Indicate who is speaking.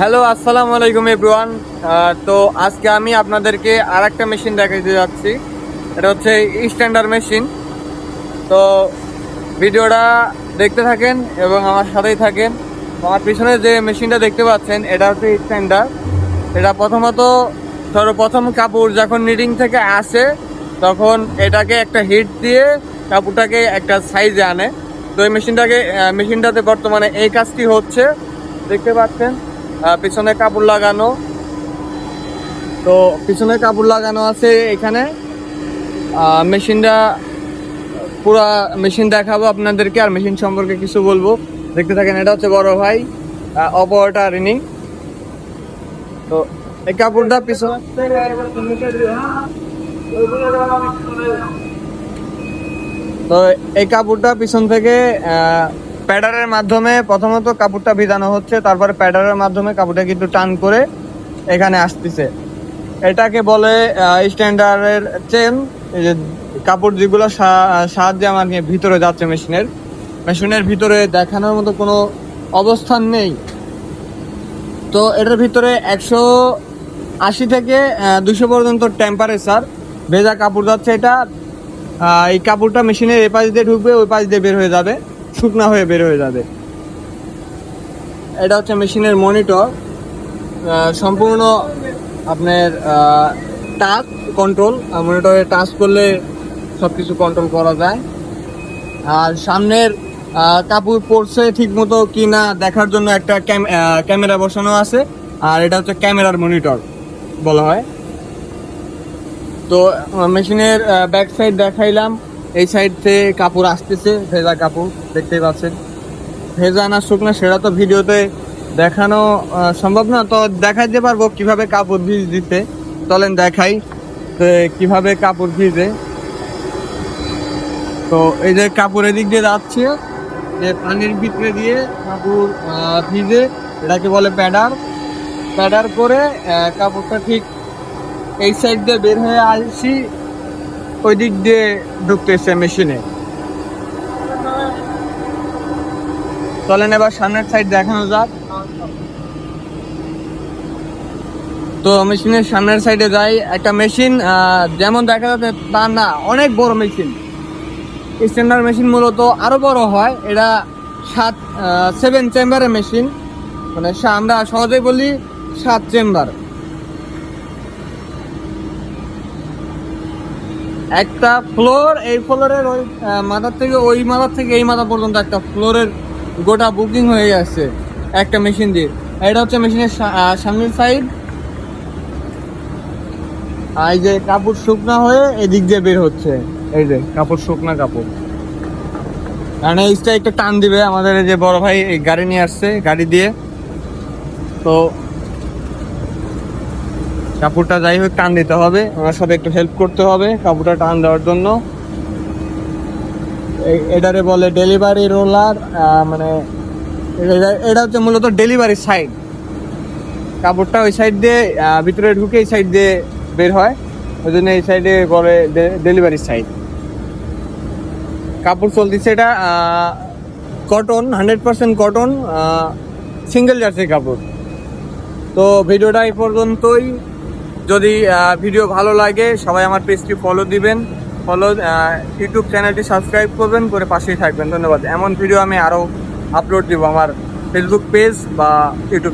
Speaker 1: Hello, আসসালামু আলাইকুম everyone. তো আজকে আমি আপনাদেরকে আর একটা মেশিন দেখাইতে যাচ্ছি। এটা হচ্ছে স্ট্যান্ডার্ড মেশিন। তো ভিডিওটা দেখতে থাকেন এবং আমার সাথেই থাকেন। আমার পিছনে যে মেশিনটা দেখতে পাচ্ছেন এটা হচ্ছে স্ট্যান্ডার্ড। এটা প্রথমত সর্বপ্রথম কাপড় যখন নিডিং থেকে আসে তখন এটাকে একটা হিট দিয়ে কাপড়টাকে একটা সাইজে আনে। তো এই মেশিনটাতে বর্তমানে এই কাজটি হচ্ছে, দেখতে পাচ্ছেন। পিছনে কাপড় লাগানো, তো পিছনে কাপড় লাগানো আছে এখানে। মেশিনটা পুরা মেশিন দেখাবো আপনাদেরকে, আর মেশিন সম্পর্কে কিছু বলবো, দেখতে থাকেন। এটা হচ্ছে বড় ভাই অপারেটর ইনি। তো এই কাপড়টা পিছনে, তো এই কাপড়টা পিছন থেকে প্যাডারের মাধ্যমে প্রথমত কাপড়টা ভিজানো হচ্ছে, তারপরে প্যাডারের মাধ্যমে কাপড়টা কিন্তু টান করে এখানে আসতেছে। এটাকে বলে স্ট্যান্ডার্ডের চেন। এই যে কাপড় যেগুলো সাহায্যে আমার ভিতরে যাচ্ছে মেশিনের ভিতরে দেখানোর মতো কোনো অবস্থান নেই। তো এটার ভিতরে 180 থেকে 200 পর্যন্ত টেম্পারেচার ভেজা কাপড় যাচ্ছে। এটা এই কাপড়টা মেশিনের এ পাশ দিয়ে ঢুকবে, ওই পাশ দিয়ে বের হয়ে যাবে, শুকনা হয়ে বের হয়ে যাবে। এটা হচ্ছে মেশিনের মনিটর, সম্পূর্ণ আপনার টাচ কন্ট্রোল। মনিটরে টাচ করলে সব কিছু কন্ট্রোল করা যায়। আর সামনের কাপড় পরছে ঠিক মতো কি না দেখার জন্য একটা ক্যামেরা বসানো আছে, আর এটা হচ্ছে ক্যামেরার মনিটর বলা হয়। তো মেশিনের ব্যাক সাইড দেখাইলাম। এই সাইড থেকে কাপড় আসতেছে, ভেজা কাপড় দেখতেই পাচ্ছেন। ভেজা না শুকনা সেটা তো ভিডিওতে দেখানো সম্ভব না, তো দেখাইতে পারবো কিভাবে কাপড় ভিজ দিতে। চলেন দেখাই কিভাবে কাপড় ভিজে। তো এই যে কাপড় এদিক দিয়ে যাচ্ছে, যে পানির ভিতরে দিয়ে কাপড় ভিজে, এটাকে বলে প্যাডার করে কাপড়টা ঠিক এই সাইড দিয়ে বের হয়ে আসি, ওই দিক দিয়ে ঢুকতেছে মেশিনে। চলেন এবার সামনের সাইড দেখানো যাক। তো মেশিনের সামনের সাইডে যাই। একটা মেশিন যেমন দেখা যাচ্ছে তা না, অনেক বড় মেশিন। স্ট্যান্ডার্ড মেশিন মূলত আরো বড় হয়। এটা 7 চেম্বারের মেশিন, মানে আমরা সহজেই বলি 7 চেম্বার। একটা ফ্লোর, এই ফ্লোরের ওই মাথার থেকে ওই মাথার থেকে এই মাথা পর্যন্ত একটা ফ্লোরের গোটা বুকিং হয়ে গেছে একটা মেশিন দিয়ে। এটা হচ্ছে মেশিনের সামনের সাইড। এই যে কাপড় শুকনা হয়ে এদিক দিয়ে বের হচ্ছে, এই যে কাপড় শুকনা কাপড়। কারণ এইটা একটা টান দিবে আমাদের যে বড় ভাই এই গাড়ি নিয়ে আসছে, গাড়ি দিয়ে। তো কাপড়টা যাই হোক টান দিতে হবে, আমার সাথে একটু হেল্প করতে হবে কাপড়টা টান দেওয়ার জন্য। এটারে বলে ডেলিভারি রোলার, মানে এটা হচ্ছে মূলত ডেলিভারি সাইড। কাপড়টা ওই সাইড দিয়ে ভিতরে ঢুকে এই সাইড দিয়ে বের হয়, ওই জন্য এই সাইডে বলে ডেলিভারি সাইড। কাপড় চলতেছে এটা কটন, 100% কটন, সিঙ্গেল জার্সি কাপড়। তো ভিডিওটা এই পর্যন্তই। যদি ভিডিও ভালো লাগে সবাই আমার পেজটি ফলো দিবেন, ইউটিউব চ্যানেলটি সাবস্ক্রাইব করবেন, করে পাশেই থাকবেন। ধন্যবাদ। এমন ভিডিও আমি আরও আপলোড দিব আমার ফেসবুক পেজ বা ইউটিউব